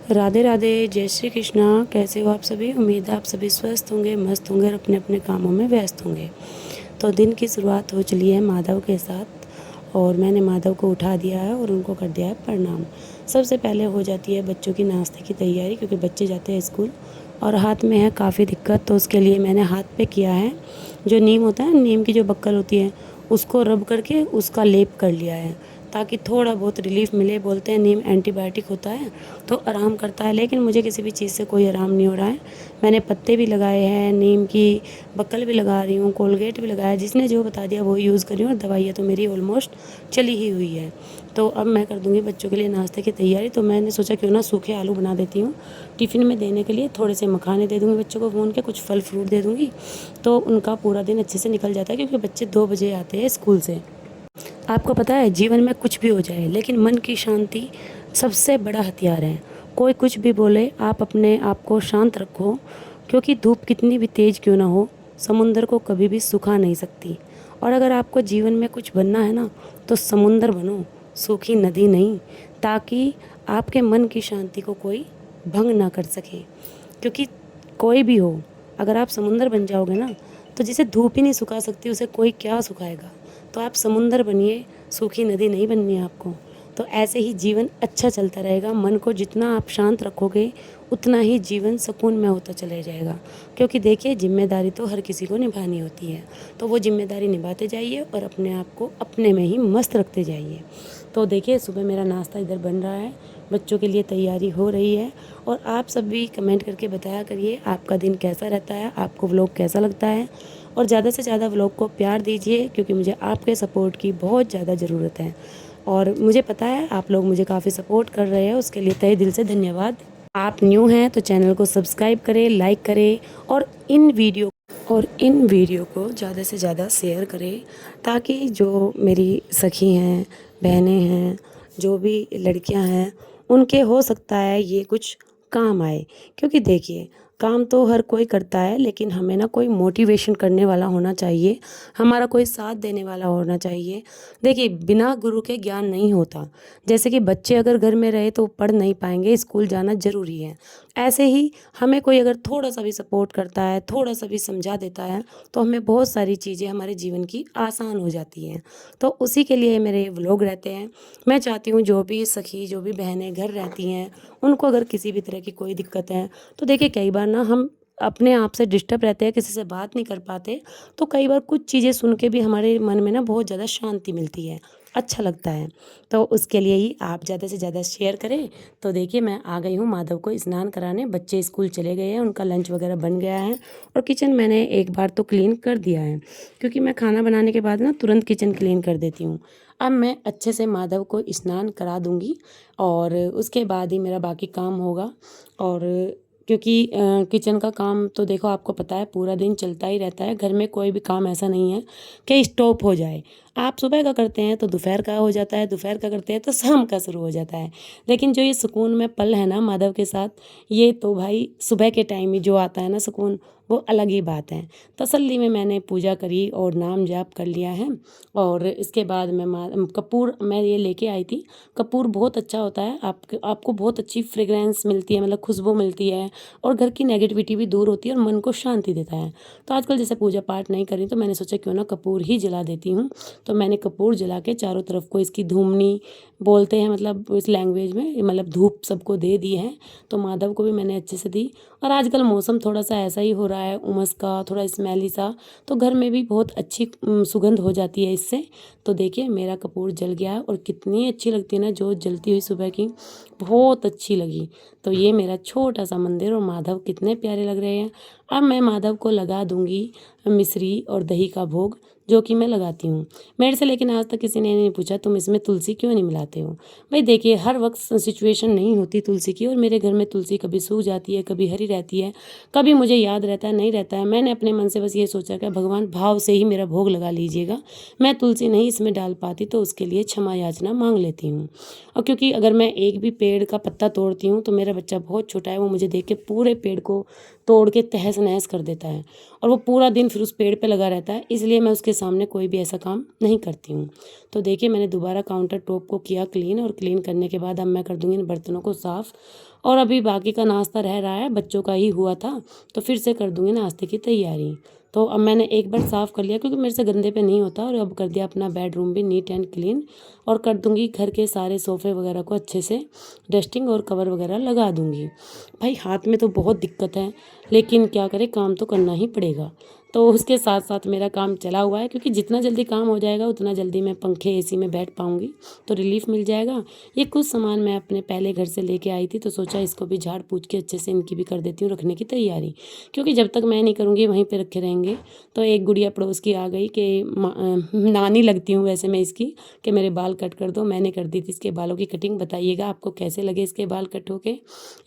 राधे राधे, जय श्री कृष्णा। कैसे हो आप सभी? उम्मीद है आप सभी स्वस्थ होंगे, मस्त होंगे और अपने अपने कामों में व्यस्त होंगे। तो दिन की शुरुआत हो चली है माधव के साथ और मैंने माधव को उठा दिया है और उनको कर दिया है प्रणाम। सबसे पहले हो जाती है बच्चों की नाश्ते की तैयारी, क्योंकि बच्चे जाते हैं स्कूल और हाथ में है काफ़ी दिक्कत। तो उसके लिए मैंने हाथ पे किया है, जो नीम होता है, नीम की जो बक्कल होती है उसको रब करके उसका लेप कर लिया है, ताकि थोड़ा बहुत रिलीफ मिले। बोलते हैं नीम एंटीबायोटिक होता है तो आराम करता है, लेकिन मुझे किसी भी चीज़ से कोई आराम नहीं हो रहा है। मैंने पत्ते भी लगाए हैं, नीम की बक्कल भी लगा रही हूँ, कोलगेट भी लगाया, जिसने जो बता दिया वो यूज़ कर रही हूँ और दवाइयाँ तो मेरी ऑलमोस्ट चली ही हुई है। तो अब मैं कर दूँगी बच्चों के लिए नाश्ते की तैयारी। तो मैंने सोचा क्यों ना सूखे आलू बना देती हूँ टिफ़िन में देने के लिए। थोड़े से मखाने दे दूँगी बच्चों को भून के, कुछ फल फ्रूट दे दूँगी, तो उनका पूरा दिन अच्छे से निकल जाता है, क्योंकि बच्चे 2 बजे आते हैं स्कूल से। आपको पता है जीवन में कुछ भी हो जाए लेकिन मन की शांति सबसे बड़ा हथियार है। कोई कुछ भी बोले, आप अपने आप को शांत रखो, क्योंकि धूप कितनी भी तेज़ क्यों ना हो, समुंदर को कभी भी सुखा नहीं सकती। और अगर आपको जीवन में कुछ बनना है ना, तो समुंदर बनो, सूखी नदी नहीं, ताकि आपके मन की शांति को कोई भंग ना कर सके। क्योंकि कोई भी हो, अगर आप समुंदर बन जाओगे ना, तो जिसे धूप ही नहीं सुखा सकती उसे कोई क्या सुखाएगा। तो आप समुंदर बनिए, सूखी नदी नहीं बननी है आपको। तो ऐसे ही जीवन अच्छा चलता रहेगा। मन को जितना आप शांत रखोगे उतना ही जीवन सुकून में होता चले जाएगा। क्योंकि देखिए, जिम्मेदारी तो हर किसी को निभानी होती है, तो वो जिम्मेदारी निभाते जाइए और अपने आप को अपने में ही मस्त रखते जाइए। तो देखिए, सुबह मेरा नाश्ता इधर बन रहा है, बच्चों के लिए तैयारी हो रही है। और आप सब भी कमेंट करके बताया करिए आपका दिन कैसा रहता है, आपको व्लॉग कैसा लगता है। और ज़्यादा से ज़्यादा व्लॉग को प्यार दीजिए, क्योंकि मुझे आपके सपोर्ट की बहुत ज़्यादा ज़रूरत है। और मुझे पता है आप लोग मुझे काफ़ी सपोर्ट कर रहे हैं, उसके लिए तहे दिल से धन्यवाद। आप न्यू हैं तो चैनल को सब्सक्राइब करें, लाइक करें और इन वीडियो को ज़्यादा से ज़्यादा शेयर करें, ताकि जो मेरी सखी हैं, बहनें हैं, जो भी लड़कियां हैं, उनके हो सकता है ये कुछ काम आए। क्योंकि देखिए, काम तो हर कोई करता है, लेकिन हमें ना कोई मोटिवेशन करने वाला होना चाहिए, हमारा कोई साथ देने वाला होना चाहिए। देखिए, बिना गुरु के ज्ञान नहीं होता। जैसे कि बच्चे अगर घर में रहे तो पढ़ नहीं पाएंगे, स्कूल जाना ज़रूरी है। ऐसे ही हमें कोई अगर थोड़ा सा भी सपोर्ट करता है, थोड़ा सा भी समझा देता है, तो हमें बहुत सारी चीज़ें हमारे जीवन की आसान हो जाती हैं। तो उसी के लिए मेरे व्लॉग रहते हैं। मैं चाहती हूँ जो भी सखी, जो भी बहनें घर रहती हैं, उनको अगर किसी भी तरह की कोई दिक्कत है, तो देखिए कई बार ना हम अपने आप से डिस्टर्ब रहते हैं, किसी से बात नहीं कर पाते, तो कई बार कुछ चीज़ें सुन के भी हमारे मन में ना बहुत ज़्यादा शांति मिलती है, अच्छा लगता है। तो उसके लिए ही आप ज़्यादा से ज़्यादा शेयर करें। तो देखिए, मैं आ गई हूँ माधव को स्नान कराने, बच्चे स्कूल चले गए हैं, उनका लंच वगैरह बन गया है और किचन मैंने एक बार तो क्लीन कर दिया है, क्योंकि मैं खाना बनाने के बाद ना तुरंत किचन क्लीन कर देती हूँ। अब मैं अच्छे से माधव को स्नान करा दूँगी और उसके बाद ही मेरा बाकी काम होगा। और क्योंकि किचन का काम तो देखो, आपको पता है पूरा दिन चलता ही रहता है। घर में कोई भी काम ऐसा नहीं है कि स्टॉप हो जाए। आप सुबह का करते हैं तो दोपहर का हो जाता है, दोपहर का करते हैं तो शाम का शुरू हो जाता है। लेकिन जो ये सुकून में पल है ना माधव के साथ, ये तो भाई सुबह के टाइम ही जो आता है ना सुकून, वो अलग ही बात है। तसल्ली में मैंने पूजा करी और नाम जाप कर लिया है। और इसके बाद मैं कपूर मैं ये लेके आई थी। कपूर बहुत अच्छा होता है, आपको बहुत अच्छी फ्रेग्रेंस मिलती है, मतलब खुशबू मिलती है, और घर की नेगेटिविटी भी दूर होती है और मन को शांति देता है। तो आजकल जैसे पूजा पाठ नहीं करी, तो मैंने सोचा क्यों ना कपूर ही जला देती हूँ। तो मैंने कपूर जला के चारों तरफ को, इसकी धूमनी बोलते हैं मतलब इस लैंग्वेज में, मतलब धूप सबको दे दी है। तो माधव को भी मैंने अच्छे से दी। और आजकल मौसम थोड़ा सा ऐसा ही हो रहा है, उमस का, थोड़ा स्मेली सा, तो घर में भी बहुत अच्छी सुगंध हो जाती है इससे। तो देखिए, मेरा कपूर जल गया है और कितनी अच्छी लगती है ना जोत जलती हुई सुबह की, बहुत अच्छी लगी। तो ये मेरा छोटा सा मंदिर और माधव कितने प्यारे लग रहे हैं। अब मैं माधव को लगा दूंगी मिश्री और दही का भोग, जो कि मैं लगाती हूँ मेरे से। लेकिन आज तक किसी ने नहीं पूछा तुम इसमें तुलसी क्यों नहीं मिलाते हो। भाई देखिए, हर वक्त सिचुएशन नहीं होती तुलसी की, और मेरे घर में तुलसी कभी सूख जाती है, कभी हरी रहती है, कभी मुझे याद रहता है, नहीं रहता है। मैंने अपने मन से बस ये सोचा कि भगवान भाव से ही मेरा भोग लगा लीजिएगा, मैं तुलसी नहीं इसमें डाल पाती, तो उसके लिए क्षमा याचना मांग लेती हूँ। और क्योंकि अगर मैं एक भी पेड़ का पत्ता तोड़ती हूँ तो मेरा बच्चा बहुत छोटा है, वो मुझे देख के पूरे पेड़ को तोड़ के तहस नहस कर देता है, और वो पूरा दिन फिर उस पेड़ पे लगा रहता है। इसलिए मैं उसके सामने कोई भी ऐसा काम नहीं करती हूँ। तो देखिए मैंने दोबारा काउंटर टॉप को किया क्लीन, और क्लीन करने के बाद अब मैं कर दूँगी इन बर्तनों को साफ़। और अभी बाकी का नाश्ता रह रहा है, बच्चों का ही हुआ था, तो फिर से कर दूँगी नाश्ते की तैयारी। तो अब मैंने एक बार साफ़ कर लिया क्योंकि मेरे से गंदे पे नहीं होता, और अब कर दिया अपना बेडरूम भी नीट एंड क्लीन, और कर दूँगी घर के सारे सोफ़े वगैरह को अच्छे से डस्टिंग और कवर वगैरह लगा दूँगी। भाई हाथ में तो बहुत दिक्कत है, लेकिन क्या करें, काम तो करना ही पड़ेगा। तो उसके साथ साथ मेरा काम चला हुआ है, क्योंकि जितना जल्दी काम हो जाएगा उतना जल्दी मैं पंखे एसी में बैठ पाऊँगी, तो रिलीफ़ मिल जाएगा। ये कुछ सामान मैं अपने पहले घर से लेके आई थी, तो सोचा इसको भी झाड़ पोंछ के अच्छे से इनकी भी कर देती हूँ रखने की तैयारी, क्योंकि जब तक मैं नहीं करूँगी वहीं पे रखे रहेंगे। तो एक गुड़िया पड़ोस की आ गई कि नानी लगती हूँ वैसे मैं इसकी, कि मेरे बाल कट कर दो। मैंने कर दी थी इसके बालों की कटिंग, बताइएगा आपको कैसे लगे इसके बाल कट होके।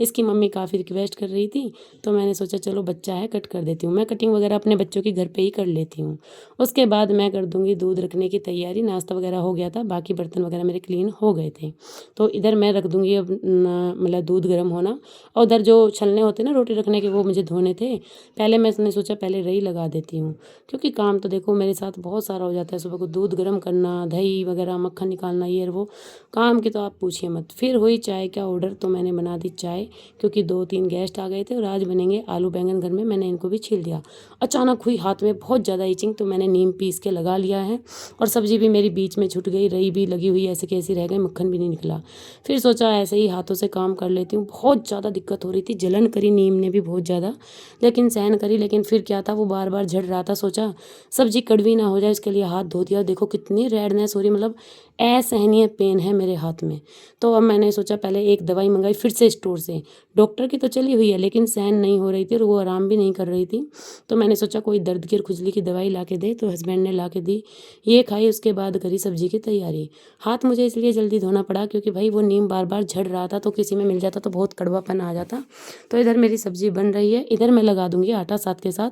इसकी मम्मी काफ़ी रिक्वेस्ट कर रही थी, तो मैंने सोचा चलो बच्चा है कट कर देती हूँ। मैं कटिंग वगैरह अपने बच्चों की घर पे ही कर लेती हूँ। उसके बाद मैं कर दूँगी दूध रखने की तैयारी। नाश्ता वगैरह हो गया था, बाकी बर्तन वगैरह मेरे क्लीन हो गए थे। तो इधर मैं रख दूँगी अब मतलब दूध गर्म होना, और उधर जो छलने होते हैं ना रोटी रखने के, वो मुझे धोने थे। पहले मैंने सोचा पहले रही लगा देती हूँ, क्योंकि काम तो देखो मेरे साथ बहुत सारा हो जाता है। सुबह को दूध गर्म करना, दही वगैरह मक्खन निकालना, ये और वो काम की तो आप पूछिए मत। फिर हुई चाय का ऑर्डर, तो मैंने बना दी चाय, क्योंकि 2-3 गेस्ट आ गए थे, और आज बनेंगे आलू बैंगन घर में। मैंने इनको भी छील दिया। अचानक हुई हाथ में बहुत ज़्यादा इचिंग, तो मैंने नीम पीस के लगा लिया है, और सब्जी भी मेरी बीच में छूट गई, रही भी लगी हुई ऐसे कैसी रह गई, मक्खन भी नहीं निकला। फिर सोचा ऐसे ही हाथों से काम कर लेती हूँ। बहुत ज़्यादा दिक्कत हो रही थी, जलन करी नीम ने भी बहुत ज़्यादा, लेकिन सहन करी। लेकिन फिर क्या था, वो बार बार झड़ रहा था, सोचा सब्जी कड़वी ना हो जाए, इसके लिए हाथ धो दिया। देखो कितनी रेडनेस हो रही, मतलब असहनीय पेन है मेरे हाथ में। तो अब मैंने सोचा पहले एक दवाई मंगाई फिर से स्टोर से। डॉक्टर की तो चली हुई है, लेकिन सहन नहीं हो रही थी, और वो आराम भी नहीं कर रही थी। तो मैंने सोचा कोई दर्द की और खुजली की दवाई ला के दे, तो हस्बैंड ने ला के दी। ये खाई, उसके बाद करी सब्जी की तैयारी। हाथ मुझे इसलिए जल्दी धोना पड़ा क्योंकि भाई वो नीम बार बार झड़ रहा था, तो किसी में मिल जाता तो बहुत कड़वापन आ जाता। तो इधर मेरी सब्जी बन रही है, इधर मैं लगा दूंगी आटा साथ के साथ,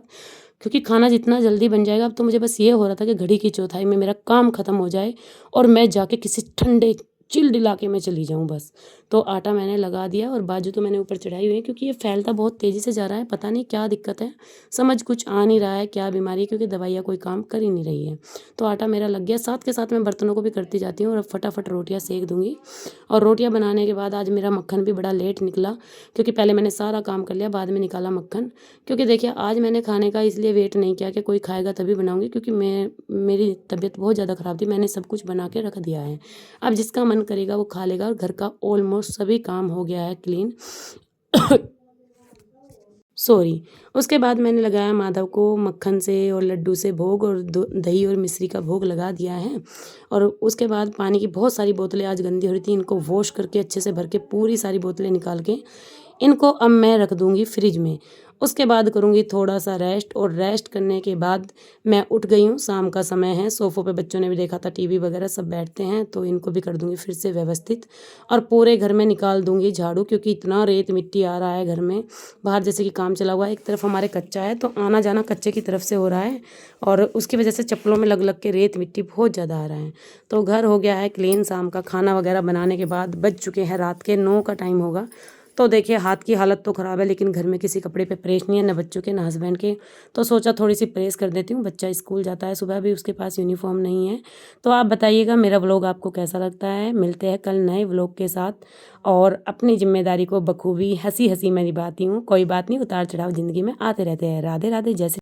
क्योंकि खाना जितना जल्दी बन जाएगा। अब तो मुझे बस ये हो रहा था कि घड़ी की चौथाई में मेरा काम खत्म हो जाए, और मैं जाके किसी ठंडे चिल्ड इलाके में चली जाऊं बस। तो आटा मैंने लगा दिया, और बाजू तो मैंने ऊपर चढ़ाई हुई है, क्योंकि ये फैलता बहुत तेज़ी से जा रहा है। पता नहीं क्या दिक्कत है, समझ कुछ आ नहीं रहा है क्या बीमारी है, क्योंकि दवाइयाँ कोई काम कर ही नहीं रही है। तो आटा मेरा लग गया, साथ के साथ मैं बर्तनों को भी करती जाती हूँ, और अब फटाफट रोटियाँ सेक दूँगी। और रोटियाँ बनाने के बाद आज मेरा मक्खन भी बड़ा लेट निकला, क्योंकि पहले मैंने सारा काम कर लिया, बाद में निकाला मक्खन। क्योंकि देखिए आज मैंने खाने का इसलिए वेट नहीं किया कि कोई खाएगा तभी बनाऊँगी, क्योंकि मेरी तबीयत बहुत ज़्यादा ख़राब थी। मैंने सब कुछ बना के रख दिया है, अब जिसका मन करेगा वो खा लेगा। और घर का ऑलमोस्ट सभी काम हो गया है क्लीन। सॉरी। उसके बाद मैंने लगाया माधव को मक्खन से और लड्डू से भोग, और दही और मिश्री का भोग लगा दिया है। और उसके बाद पानी की बहुत सारी बोतलें आज गंदी हो रही थी, इनको वॉश करके अच्छे से भर के पूरी सारी बोतलें निकाल के इनको अब मैं रख दूँगी फ्रिज में। उसके बाद करूँगी थोड़ा सा रेस्ट, और रेस्ट करने के बाद मैं उठ गई हूँ। शाम का समय है, सोफ़ों पे बच्चों ने भी देखा था, टीवी वगैरह सब बैठते हैं, तो इनको भी कर दूँगी फिर से व्यवस्थित, और पूरे घर में निकाल दूँगी झाड़ू, क्योंकि इतना रेत मिट्टी आ रहा है घर में। बाहर जैसे कि काम चला हुआ है, एक तरफ हमारे कच्चा है, तो आना जाना कच्चे की तरफ से हो रहा है, और उसकी वजह से चप्पलों में लग लग के रेत मिट्टी बहुत ज़्यादा आ रहा है। तो घर हो गया है क्लीन। शाम का खाना वगैरह बनाने के बाद बज चुके हैं रात के 9 का टाइम होगा। तो देखिए हाथ की हालत तो ख़राब है, लेकिन घर में किसी कपड़े पे प्रेस नहीं है, ना बच्चों के ना हस्बैंड के। तो सोचा थोड़ी सी प्रेस कर देती हूँ। बच्चा स्कूल जाता है, सुबह भी उसके पास यूनिफॉर्म नहीं है। तो आप बताइएगा मेरा व्लॉग आपको कैसा लगता है। मिलते हैं कल नए व्लॉग के साथ, और अपनी जिम्मेदारी को बखूबी हंसी हंसी मैं निभाती हूँ। कोई बात नहीं, उतार चढ़ाव ज़िंदगी में आते रहते हैं। राधे राधे, जैसे